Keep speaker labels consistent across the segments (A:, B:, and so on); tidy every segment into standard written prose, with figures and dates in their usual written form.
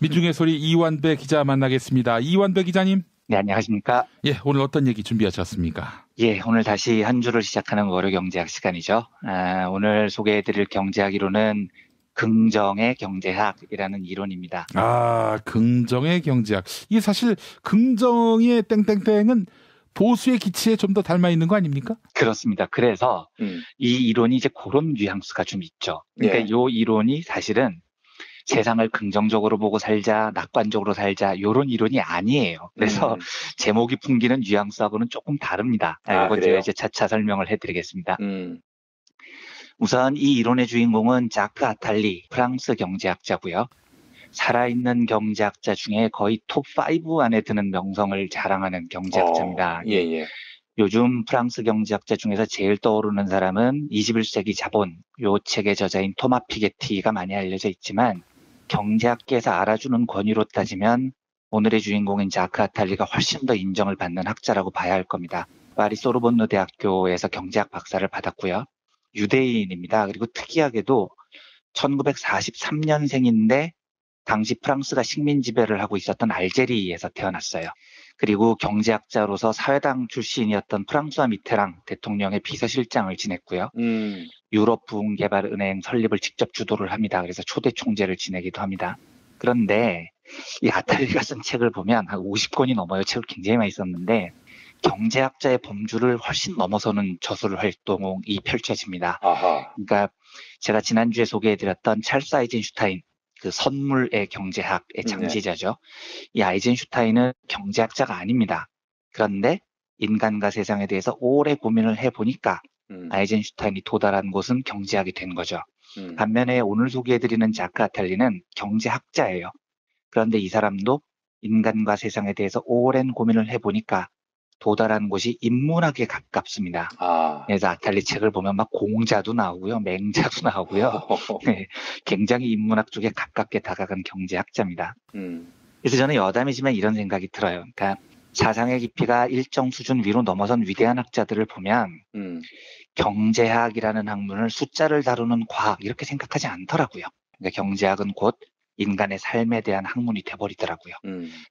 A: 민중의 소리 이완배 기자 만나겠습니다. 이완배 기자님.
B: 네, 안녕하십니까?
A: 예, 오늘 어떤 얘기 준비하셨습니까?
B: 예, 오늘 다시 한 주를 시작하는 월요경제학 시간이죠. 오늘 소개해드릴 경제학 이론은 긍정의 경제학이라는 이론입니다.
A: 긍정의 경제학. 이게 사실 긍정의 땡땡땡은 보수의 기치에 좀 더 닮아 있는 거 아닙니까?
B: 그렇습니다. 그래서 이 이론이 이제 그런 뉘앙스가 좀 있죠. 그러니까 이 이론이 사실은 세상을 긍정적으로 보고 살자, 낙관적으로 살자, 이런 이론이 아니에요. 그래서 제목이 풍기는 뉘앙스하고는 조금 다릅니다. 이건 제가 이제 차차 설명을 해드리겠습니다. 우선 이 이론의 주인공은 자크 아탈리, 프랑스 경제학자고요. 살아있는 경제학자 중에 거의 톱5 안에 드는 명성을 자랑하는 경제학자입니다. 요즘 프랑스 경제학자 중에서 제일 떠오르는 사람은 21세기 자본, 요 책의 저자인 토마 피게티가 많이 알려져 있지만 경제학계에서 알아주는 권위로 따지면 오늘의 주인공인 자크 아탈리가 훨씬 더 인정을 받는 학자라고 봐야 할 겁니다. 파리 소르본느 대학교에서 경제학 박사를 받았고요. 유대인입니다. 그리고 특이하게도 1943년생인데 당시 프랑스가 식민 지배를 하고 있었던 알제리에서 태어났어요. 그리고 경제학자로서 사회당 출신이었던 프랑스와 미테랑 대통령의 비서실장을 지냈고요. 유럽 부흥개발은행 설립을 직접 주도를 합니다. 그래서 초대 총재를 지내기도 합니다. 그런데 이 아탈리가 쓴 책을 보면 한 50권이 넘어요. 책을 굉장히 많이 썼는데 경제학자의 범주를 훨씬 넘어서는 저술 활동이 펼쳐집니다. 그러니까 제가 지난주에 소개해드렸던 찰스 아이젠슈타인, 그 선물의 경제학의 창시자죠. 이 아이젠슈타인은 경제학자가 아닙니다. 그런데 인간과 세상에 대해서 오래 고민을 해보니까 아이젠슈타인이 도달한 곳은 경제학이 된 거죠. 반면에 오늘 소개해드리는 자크 아탈리는 경제학자예요. 그런데 이 사람도 인간과 세상에 대해서 오랜 고민을 해보니까 도달한 곳이 인문학에 가깝습니다. 그래서 아탈리 책을 보면 막 공자도 나오고요, 맹자도 나오고요. 네, 굉장히 인문학 쪽에 가깝게 다가간 경제학자입니다. 그래서 저는 여담이지만 이런 생각이 들어요. 그러니까 사상의 깊이가 일정 수준 위로 넘어선 위대한 학자들을 보면 경제학이라는 학문을 숫자를 다루는 과학 이렇게 생각하지 않더라고요. 그러니까 경제학은 곧 인간의 삶에 대한 학문이 돼버리더라고요.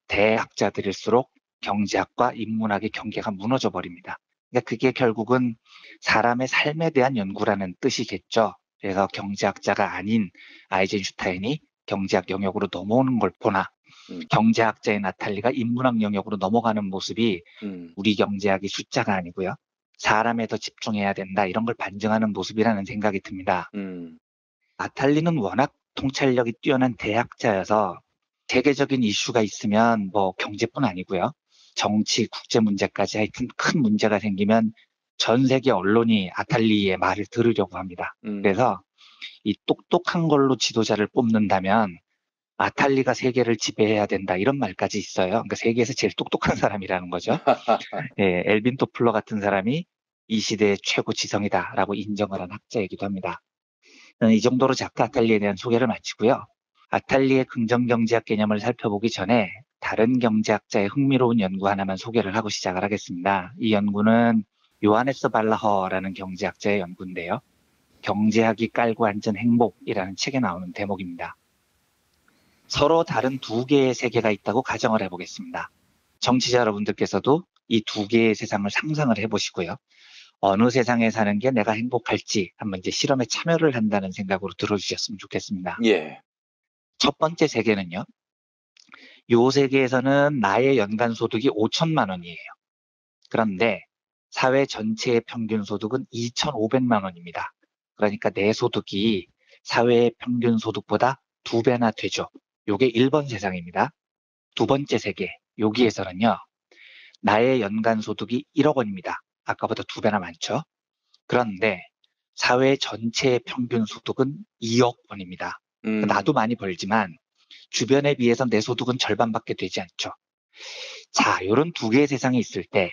B: 대학자들일수록 경제학과 인문학의 경계가 무너져 버립니다. 그러니까 그게 결국은 사람의 삶에 대한 연구라는 뜻이겠죠. 그래서 경제학자가 아닌 아이젠슈타인이 경제학 영역으로 넘어오는 걸 보나 경제학자의 나탈리가 인문학 영역으로 넘어가는 모습이 우리 경제학이 숫자가 아니고요. 사람에 더 집중해야 된다 이런 걸 반증하는 모습이라는 생각이 듭니다. 나탈리는 워낙 통찰력이 뛰어난 대학자여서 세계적인 이슈가 있으면 뭐 경제뿐 아니고요. 정치, 국제 문제까지 하여튼 큰 문제가 생기면 전 세계 언론이 아탈리의 말을 들으려고 합니다. 그래서 이 똑똑한 걸로 지도자를 뽑는다면 아탈리가 세계를 지배해야 된다 이런 말까지 있어요. 그러니까 세계에서 제일 똑똑한 사람이라는 거죠. 예, 엘빈 토플러 같은 사람이 이 시대의 최고 지성이다라고 인정을 한 학자이기도 합니다. 저는 이 정도로 자크 아탈리에 대한 소개를 마치고요. 아탈리의 긍정경제학 개념을 살펴보기 전에 다른 경제학자의 흥미로운 연구 하나만 소개를 하고 시작을 하겠습니다. 이 연구는 요하네스 발라허라는 경제학자의 연구인데요. 경제학이 깔고 앉은 행복이라는 책에 나오는 대목입니다. 서로 다른 두 개의 세계가 있다고 가정을 해보겠습니다. 청취자 여러분들께서도 이 두 개의 세상을 상상을 해보시고요. 어느 세상에 사는 게 내가 행복할지 한번 이제 실험에 참여를 한다는 생각으로 들어주셨으면 좋겠습니다. 첫 번째 세계는요. 이 세계에서는 나의 연간 소득이 5천만 원이에요. 그런데 사회 전체의 평균 소득은 2,500만 원입니다. 그러니까 내 소득이 사회의 평균 소득보다 2배나 되죠. 요게 1번 세상입니다. 두 번째 세계, 여기에서는요. 나의 연간 소득이 1억 원입니다. 아까보다 2배나 많죠. 그런데 사회 전체의 평균 소득은 2억 원입니다. 나도 많이 벌지만 주변에 비해서 내 소득은 절반밖에 되지 않죠. 자, 이런 두 개의 세상이 있을 때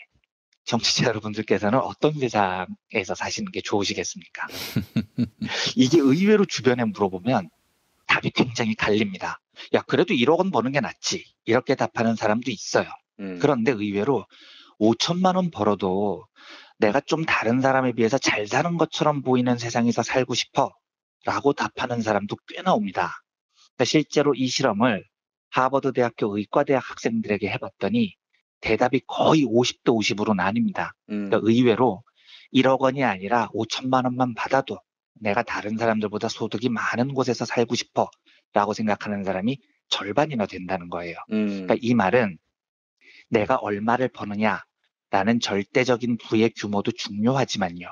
B: 정치자 여러분들께서는 어떤 세상에서 사시는 게 좋으시겠습니까? 이게 의외로 주변에 물어보면 답이 굉장히 갈립니다. 야, 그래도 1억 원 버는 게 낫지. 이렇게 답하는 사람도 있어요. 그런데 의외로 5천만 원 벌어도 내가 좀 다른 사람에 비해서 잘 사는 것처럼 보이는 세상에서 살고 싶어 라고 답하는 사람도 꽤 나옵니다. 그러니까 실제로 이 실험을 하버드 대학교 의과대학 학생들에게 해봤더니 대답이 거의 50대 50으로 나뉩니다. 그러니까 의외로 1억 원이 아니라 5천만 원만 받아도 내가 다른 사람들보다 소득이 많은 곳에서 살고 싶어 라고 생각하는 사람이 절반이나 된다는 거예요. 그러니까 이 말은 내가 얼마를 버느냐라는 절대적인 부의 규모도 중요하지만요.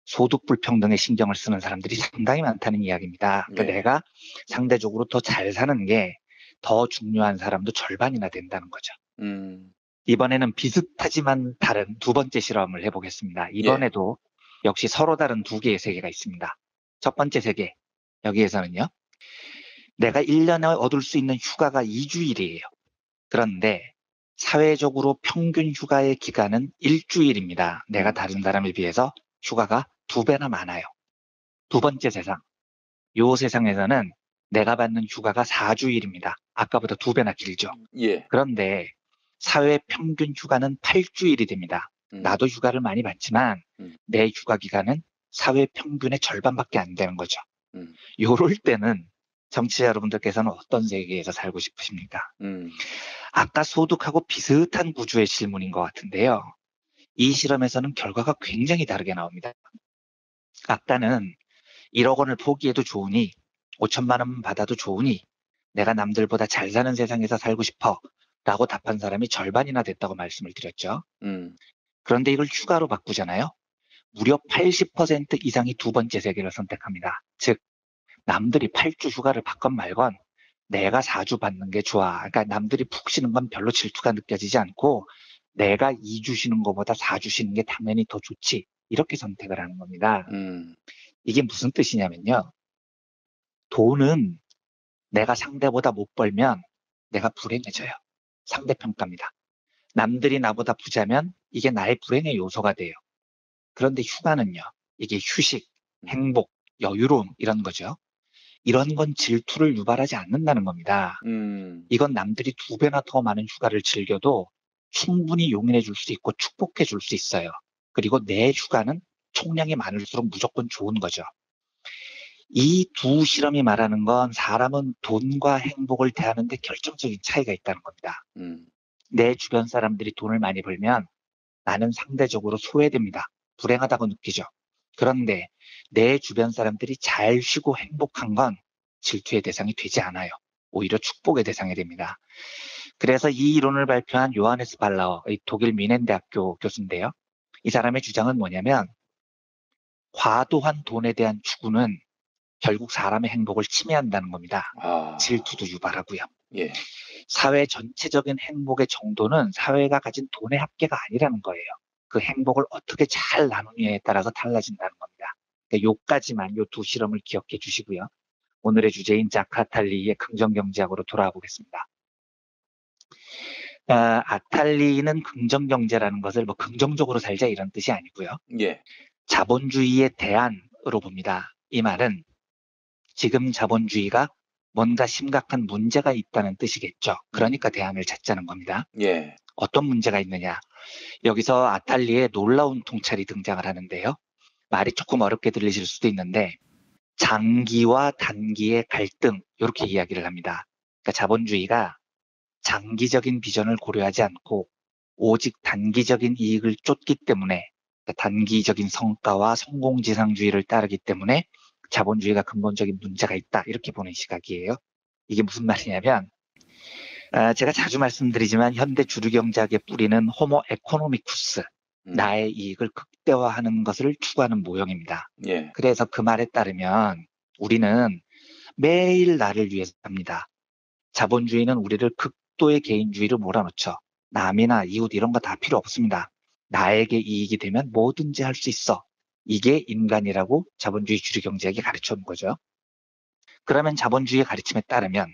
B: 소득 불평등에 신경을 쓰는 사람들이 상당히 많다는 이야기입니다. 그러니까
C: 네.
B: 내가 상대적으로 더 잘 사는 게 더 중요한 사람도 절반이나 된다는 거죠. 이번에는 비슷하지만 다른 두 번째 실험을 해보겠습니다. 이번에도 역시 서로 다른 두 개의 세계가 있습니다. 첫 번째 세계, 여기에서는요. 내가 1년에 얻을 수 있는 휴가가 2주일이에요. 그런데 사회적으로 평균 휴가의 기간은 1주일입니다. 내가 다른 사람에 비해서 휴가가 2배나 많아요. 두 번째 세상. 이 세상에서는 내가 받는 휴가가 4주일입니다. 아까보다 2배나 길죠. 그런데 사회 평균 휴가는 8주일이 됩니다. 나도 휴가를 많이 받지만 내 휴가 기간은 사회 평균의 절반밖에 안 되는 거죠. 요럴 때는 정치자 여러분들께서는 어떤 세계에서 살고 싶으십니까? 아까 소득하고 비슷한 구조의 질문인 것 같은데요. 이 실험에서는 결과가 굉장히 다르게 나옵니다. 아까는 1억 원을 포기해도 좋으니 5천만 원 받아도 좋으니 내가 남들보다 잘 사는 세상에서 살고 싶어 라고 답한 사람이 절반이나 됐다고 말씀을 드렸죠. 그런데 이걸 휴가로 바꾸잖아요. 무려 80% 이상이 두 번째 세계를 선택합니다. 즉 남들이 8주 휴가를 받건 말건 내가 4주 받는 게 좋아. 그러니까 남들이 푹 쉬는 건 별로 질투가 느껴지지 않고 내가 2주 쉬는 것보다 4주 쉬는 게 당연히 더 좋지. 이렇게 선택을 하는 겁니다. 이게 무슨 뜻이냐면요. 돈은 내가 상대보다 못 벌면 내가 불행해져요. 상대평가입니다. 남들이 나보다 부자면 이게 나의 불행의 요소가 돼요. 그런데 휴가는요. 이게 휴식, 행복, 여유로움 이런 거죠. 이런 건 질투를 유발하지 않는다는 겁니다. 이건 남들이 2배나 더 많은 휴가를 즐겨도 충분히 용인해 줄 수 있고 축복해 줄 수 있어요. 그리고 내 휴가는 총량이 많을수록 무조건 좋은 거죠. 이 두 실험이 말하는 건 사람은 돈과 행복을 대하는 데 결정적인 차이가 있다는 겁니다. 내 주변 사람들이 돈을 많이 벌면 나는 상대적으로 소외됩니다. 불행하다고 느끼죠. 그런데 내 주변 사람들이 잘 쉬고 행복한 건 질투의 대상이 되지 않아요. 오히려 축복의 대상이 됩니다. 그래서 이 이론을 발표한 요하네스 발라어, 독일 미넨대학교 교수인데요. 이 사람의 주장은 뭐냐면 과도한 돈에 대한 추구는 결국 사람의 행복을 침해한다는 겁니다. 질투도 유발하고요. 사회 전체적인 행복의 정도는 사회가 가진 돈의 합계가 아니라는 거예요. 그 행복을 어떻게 잘 나누느냐에 따라서 달라진다는 겁니다. 그러니까 요까지만 요 두 실험을 기억해 주시고요. 오늘의 주제인 자크 아탈리의 긍정경제학으로 돌아와 보겠습니다. 아탈리는 긍정경제라는 것을 뭐 긍정적으로 살자 이런 뜻이 아니고요. 자본주의의 대안으로 봅니다. 이 말은 지금 자본주의가 뭔가 심각한 문제가 있다는 뜻이겠죠. 그러니까 대안을 찾자는 겁니다. 어떤 문제가 있느냐. 여기서 아탈리의 놀라운 통찰이 등장을 하는데요. 말이 조금 어렵게 들리실 수도 있는데 장기와 단기의 갈등 이렇게 이야기를 합니다. 그러니까 자본주의가 장기적인 비전을 고려하지 않고 오직 단기적인 이익을 쫓기 때문에 그러니까 단기적인 성과와 성공지상주의를 따르기 때문에 자본주의가 근본적인 문제가 있다 이렇게 보는 시각이에요. 이게 무슨 말이냐면 제가 자주 말씀드리지만 현대 주류경제학의 뿌리는 호모 에코노미쿠스 나의 이익을 극대화하는 것을 추구하는 모형입니다. 그래서 그 말에 따르면 우리는 매일 나를 위해서 삽니다. 자본주의는 우리를 극도의 개인주의로 몰아넣죠. 남이나 이웃 이런 거 다 필요 없습니다. 나에게 이익이 되면 뭐든지 할 수 있어. 이게 인간이라고 자본주의 주류경제학이 가르쳐온 거죠. 그러면 자본주의의 가르침에 따르면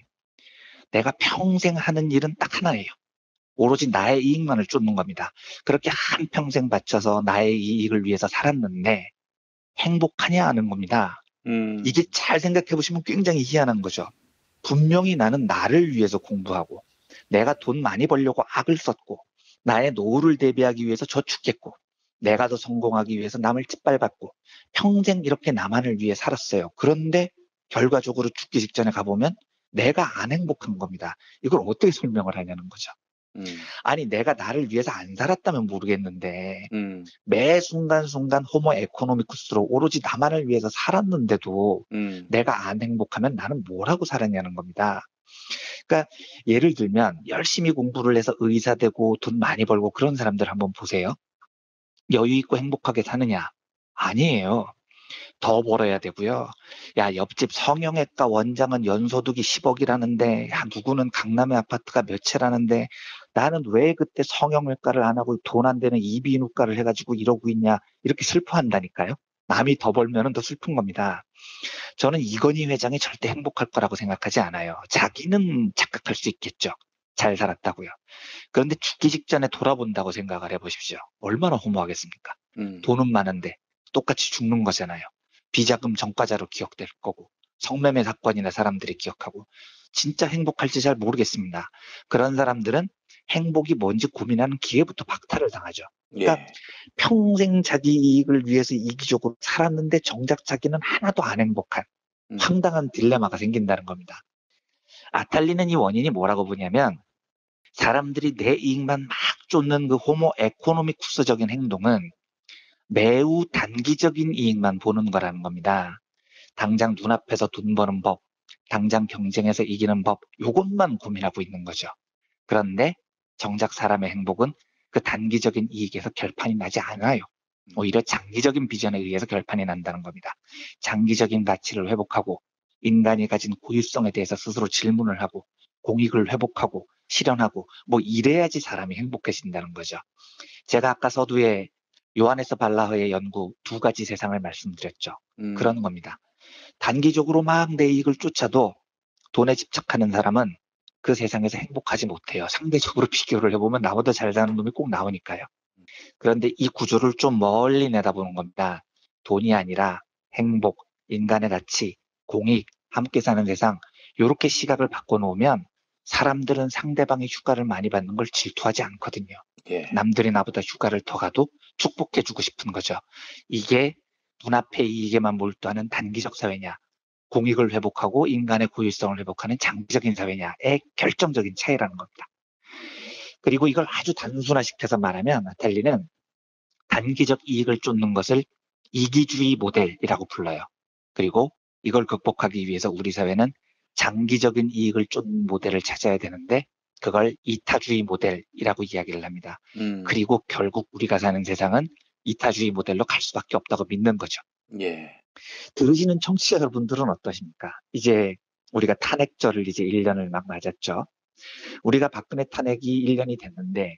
B: 내가 평생 하는 일은 딱 하나예요. 오로지 나의 이익만을 쫓는 겁니다. 그렇게 한평생 바쳐서 나의 이익을 위해서 살았는데 행복하냐 하는 겁니다. 이게 잘 생각해 보시면 굉장히 희한한 거죠. 분명히 나는 나를 위해서 공부하고 내가 돈 많이 벌려고 악을 썼고 나의 노후를 대비하기 위해서 저축했고 내가 더 성공하기 위해서 남을 짓밟았고 평생 이렇게 나만을 위해 살았어요. 그런데 결과적으로 죽기 직전에 가보면 내가 안 행복한 겁니다. 이걸 어떻게 설명을 하냐는 거죠. 아니 내가 나를 위해서 안 살았다면 모르겠는데 매 순간순간 호모 에코노미쿠스로 오로지 나만을 위해서 살았는데도 내가 안 행복하면 나는 뭐라고 살았냐는 겁니다. 그러니까 예를 들면 열심히 공부를 해서 의사 되고 돈 많이 벌고 그런 사람들 한번 보세요. 여유 있고 행복하게 사느냐? 아니에요. 더 벌어야 되고요. 야, 옆집 성형외과 원장은 연소득이 10억이라는데, 야, 누구는 강남의 아파트가 몇 채라는데, 나는 왜 그때 성형외과를 안 하고 돈 안 되는 이비인후과를 해가지고 이러고 있냐? 이렇게 슬퍼한다니까요. 남이 더 벌면은 더 슬픈 겁니다. 저는 이건희 회장이 절대 행복할 거라고 생각하지 않아요. 자기는 착각할 수 있겠죠. 잘 살았다고요. 그런데 죽기 직전에 돌아본다고 생각을 해보십시오. 얼마나 허무하겠습니까? 돈은 많은데 똑같이 죽는 거잖아요. 비자금 전과자로 기억될 거고 성매매 사건이나 사람들이 기억하고 진짜 행복할지 잘 모르겠습니다. 그런 사람들은 행복이 뭔지 고민하는 기회부터 박탈을 당하죠. 그러니까 예. 평생 자기 이익을 위해서 이기적으로 살았는데 정작 자기는 하나도 안 행복한 황당한 딜레마가 생긴다는 겁니다. 아탈리는 이 원인이 뭐라고 보냐면 사람들이 내 이익만 막 쫓는 그 호모 에코노미쿠스적인 행동은 매우 단기적인 이익만 보는 거라는 겁니다. 당장 눈앞에서 돈 버는 법, 당장 경쟁에서 이기는 법, 요것만 고민하고 있는 거죠. 그런데 정작 사람의 행복은 그 단기적인 이익에서 결판이 나지 않아요. 오히려 장기적인 비전에 의해서 결판이 난다는 겁니다. 장기적인 가치를 회복하고 인간이 가진 고유성에 대해서 스스로 질문을 하고 공익을 회복하고 실현하고 뭐 이래야지 사람이 행복해진다는 거죠. 제가 아까 서두에 요하네스 발라허의 연구 두 가지 세상을 말씀드렸죠. 그런 겁니다. 단기적으로 막 내 이익을 쫓아도 돈에 집착하는 사람은 그 세상에서 행복하지 못해요. 상대적으로 비교를 해보면 나보다 잘 사는 놈이 꼭 나오니까요. 그런데 이 구조를 좀 멀리 내다보는 겁니다. 돈이 아니라 행복, 인간의 가치, 공익, 함께 사는 세상 이렇게 시각을 바꿔놓으면 사람들은 상대방이 휴가를 많이 받는 걸 질투하지 않거든요. 예. 남들이 나보다 휴가를 더 가도 축복해주고 싶은 거죠. 이게 눈앞의 이익에만 몰두하는 단기적 사회냐, 공익을 회복하고 인간의 고유성을 회복하는 장기적인 사회냐의 결정적인 차이라는 겁니다. 그리고 이걸 아주 단순화시켜서 말하면 나탈리는 단기적 이익을 쫓는 것을 이기주의 모델이라고 불러요. 그리고 이걸 극복하기 위해서 우리 사회는 장기적인 이익을 쫓는 모델을 찾아야 되는데 그걸 이타주의 모델이라고 이야기를 합니다. 그리고 결국 우리가 사는 세상은 이타주의 모델로 갈 수밖에 없다고 믿는 거죠. 예. 들으시는 청취자 여러분들은 어떠십니까? 이제 우리가 탄핵절을 이제 1년을 막 맞았죠. 우리가 박근혜 탄핵이 1년이 됐는데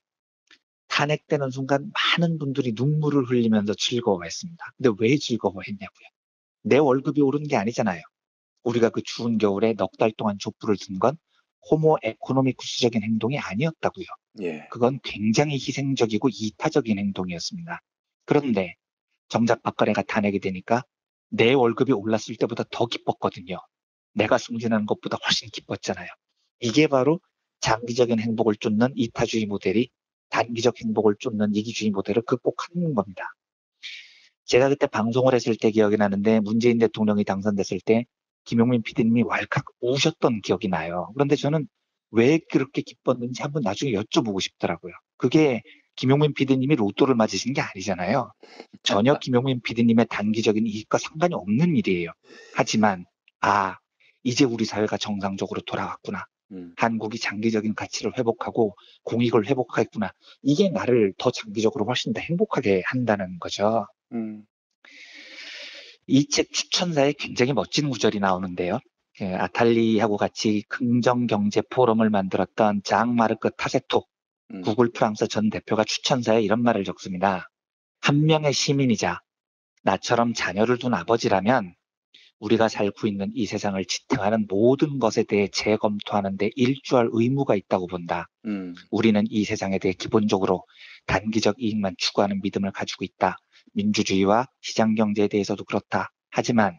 B: 탄핵되는 순간 많은 분들이 눈물을 흘리면서 즐거워했습니다. 근데 왜 즐거워했냐고요? 내 월급이 오른 게 아니잖아요. 우리가 그 추운 겨울에 넉 달 동안 촛불을 든 건 호모 에코노미쿠스적인 행동이 아니었다고요. 예. 그건 굉장히 희생적이고 이타적인 행동이었습니다. 그런데 정작 박근혜가 탄핵이 되니까 내 월급이 올랐을 때보다 더 기뻤거든요. 내가 승진하는 것보다 훨씬 기뻤잖아요. 이게 바로 장기적인 행복을 쫓는 이타주의 모델이 단기적 행복을 쫓는 이기주의 모델을 극복하는 겁니다. 제가 그때 방송을 했을 때 기억이 나는데 문재인 대통령이 당선됐을 때 김용민 PD님이 왈칵 우셨던 기억이 나요. 그런데 저는 왜 그렇게 기뻤는지 한번 나중에 여쭤보고 싶더라고요. 그게 김용민 PD님이 로또를 맞으신 게 아니잖아요. 전혀 김용민 PD님의 단기적인 이익과 상관이 없는 일이에요. 하지만 이제 우리 사회가 정상적으로 돌아왔구나. 한국이 장기적인 가치를 회복하고 공익을 회복하겠구나. 이게 나를 더 장기적으로 훨씬 더 행복하게 한다는 거죠. 이 책 추천사에 굉장히 멋진 구절이 나오는데요. 아탈리하고 같이 긍정경제 포럼을 만들었던 장 마르크 타세토 구글 프랑스 전 대표가 추천사에 이런 말을 적습니다. 한 명의 시민이자 나처럼 자녀를 둔 아버지라면 우리가 살고 있는 이 세상을 지탱하는 모든 것에 대해 재검토하는 데 일조할 의무가 있다고 본다. 우리는 이 세상에 대해 기본적으로 단기적 이익만 추구하는 믿음을 가지고 있다. 민주주의와 시장경제에 대해서도 그렇다. 하지만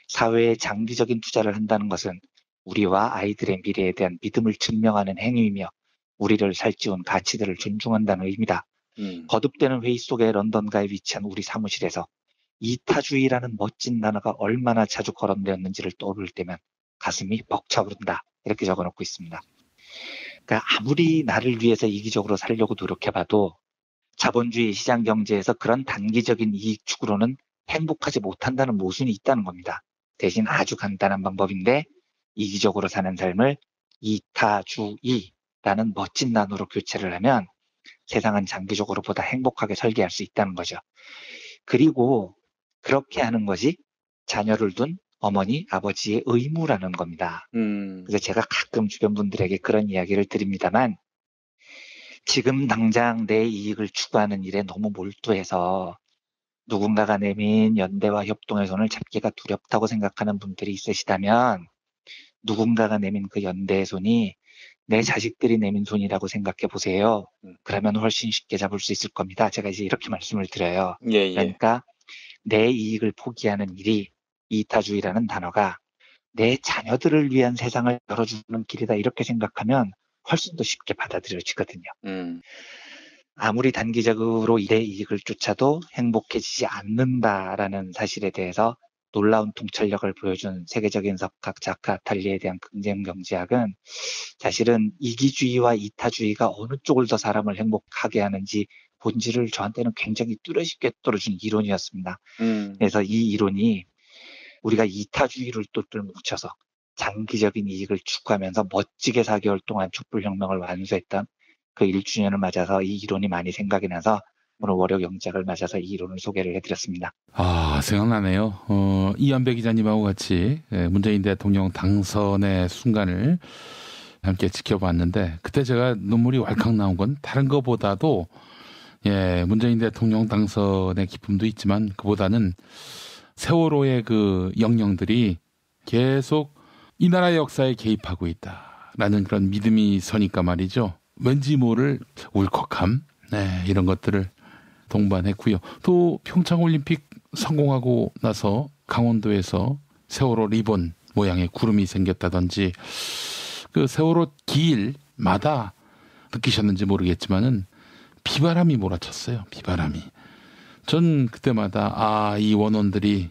B: 사회에 장기적인 투자를 한다는 것은 우리와 아이들의 미래에 대한 믿음을 증명하는 행위이며 우리를 살찌운 가치들을 존중한다는 의미다. 거듭되는 회의 속에 런던가에 위치한 우리 사무실에서 이타주의라는 멋진 단어가 얼마나 자주 거론되었는지를 떠오를 때면 가슴이 벅차오른다. 이렇게 적어놓고 있습니다. 그러니까 아무리 나를 위해서 이기적으로 살려고 노력해봐도 자본주의 시장 경제에서 그런 단기적인 이익 추구로는 행복하지 못한다는 모순이 있다는 겁니다. 대신 아주 간단한 방법인데 이기적으로 사는 삶을 이타주의라는 멋진 단어로 교체를 하면 세상은 장기적으로 보다 행복하게 설계할 수 있다는 거죠. 그리고 그렇게 하는 것이 자녀를 둔 어머니, 아버지의 의무라는 겁니다. 그래서 제가 가끔 주변 분들에게 그런 이야기를 드립니다만 지금 당장 내 이익을 추구하는 일에 너무 몰두해서 누군가가 내민 연대와 협동의 손을 잡기가 두렵다고 생각하는 분들이 있으시다면 누군가가 내민 그 연대의 손이 내 자식들이 내민 손이라고 생각해 보세요. 그러면 훨씬 쉽게 잡을 수 있을 겁니다. 제가 이제 이렇게 말씀을 드려요. 그러니까 내 이익을 포기하는 일이 이타주의라는 단어가 내 자녀들을 위한 세상을 열어주는 길이다 이렇게 생각하면 훨씬 더 쉽게 받아들여지거든요. 아무리 단기적으로 내 이익을 쫓아도 행복해지지 않는다라는 사실에 대해서 놀라운 통찰력을 보여준 세계적인 석학 자카 탈리에 대한 긍정경제학은 사실은 이기주의와 이타주의가 어느 쪽을 더 사람을 행복하게 하는지 본질을 저한테는 굉장히 뚜렷이 떨어준 이론이었습니다. 그래서 이 이론이 우리가 이타주의를 또 뚫어붙여서 장기적인 이익을 추구하면서 멋지게 4개월 동안 촛불혁명을 완수했던 그 1주년을 맞아서 이 이론이 많이 생각이 나서 오늘 월요경제학을 맞아서 이 이론을 소개를 해드렸습니다.
A: 생각나네요. 이완배 기자님하고 같이 문재인 대통령 당선의 순간을 함께 지켜봤는데 그때 제가 눈물이 왈칵 나온 건 다른 것보다도 문재인 대통령 당선의 기쁨도 있지만 그보다는 세월호의 그 영령들이 계속 이 나라의 역사에 개입하고 있다라는 그런 믿음이 서니까 말이죠. 왠지 모를 울컥함, 이런 것들을 동반했고요. 또 평창올림픽 성공하고 나서 강원도에서 세월호 리본 모양의 구름이 생겼다든지 그 세월호 길마다 느끼셨는지 모르겠지만은 비바람이 몰아쳤어요. 비바람이. 전 그때마다 이 원원들이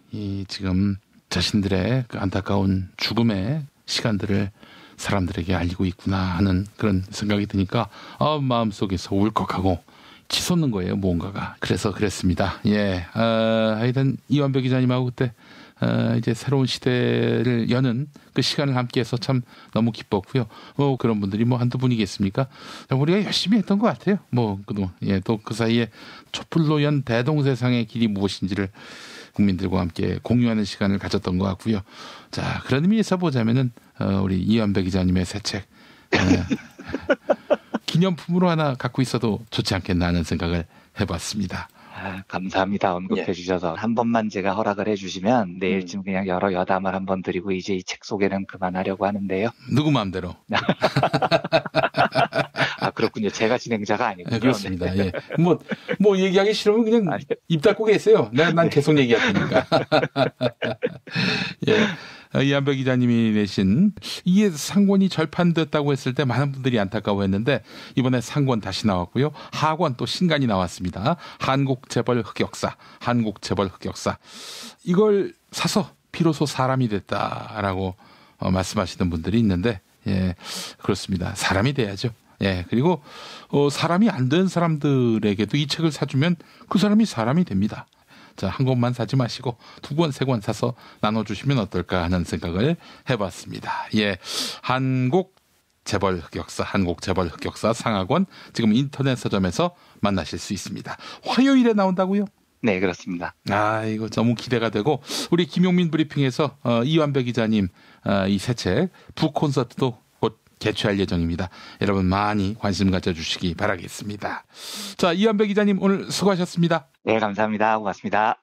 A: 지금 자신들의 그 안타까운 죽음의 시간들을 사람들에게 알리고 있구나 하는 그런 생각이 드니까 마음속에서 울컥하고 치솟는 거예요, 뭔가가. 그래서 그랬습니다. 하여튼 이완배 기자님하고 그때 이제 새로운 시대를 여는 그 시간을 함께해서 참 너무 기뻤고요. 그런 분들이 한두 분이겠습니까? 우리가 열심히 했던 것 같아요. 그동안 또 그 사이에 촛불로 연 대동세상의 길이 무엇인지를 국민들과 함께 공유하는 시간을 가졌던 것 같고요. 자, 그런 의미에서 보자면은 우리 이완배 기자님의 새 책 기념품으로 하나 갖고 있어도 좋지 않겠나 하는 생각을 해봤습니다.
B: 감사합니다. 언급해 주셔서 한 번만 제가 허락을 해주시면 내일쯤 그냥 여러 여담을 한번 드리고 이제 이 책 소개는 그만하려고 하는데요.
A: 누구 마음대로.
B: 그렇군요. 제가 진행자가 아니군요.
A: 그렇습니다. 네. 얘기하기 싫으면 그냥 입 닫고 계세요. 난 계속 얘기할 테니까. 이완배 기자님이 내신 이게 상권이 절판됐다고 했을 때 많은 분들이 안타까워했는데 이번에 상권 다시 나왔고요. 하권 또 신간이 나왔습니다. 한국재벌 흑역사. 이걸 사서 비로소 사람이 됐다라고 말씀하시는 분들이 있는데 그렇습니다. 사람이 돼야죠. 그리고 사람이 안 된 사람들에게도 이 책을 사주면 그 사람이 사람이 됩니다. 자, 한 권만 사지 마시고 2권, 3권 사서 나눠주시면 어떨까 하는 생각을 해봤습니다. 한국재벌 흑역사 상하권 지금 인터넷 서점에서 만나실 수 있습니다. 화요일에 나온다고요?
B: 네, 그렇습니다.
A: 이거 너무 기대가 되고 우리 김용민 브리핑에서 이완배 기자님 이 새 책 북콘서트도 곧 개최할 예정입니다. 여러분 많이 관심 가져주시기 바라겠습니다. 자, 이완배 기자님 오늘 수고하셨습니다.
B: 네, 감사합니다. 고맙습니다.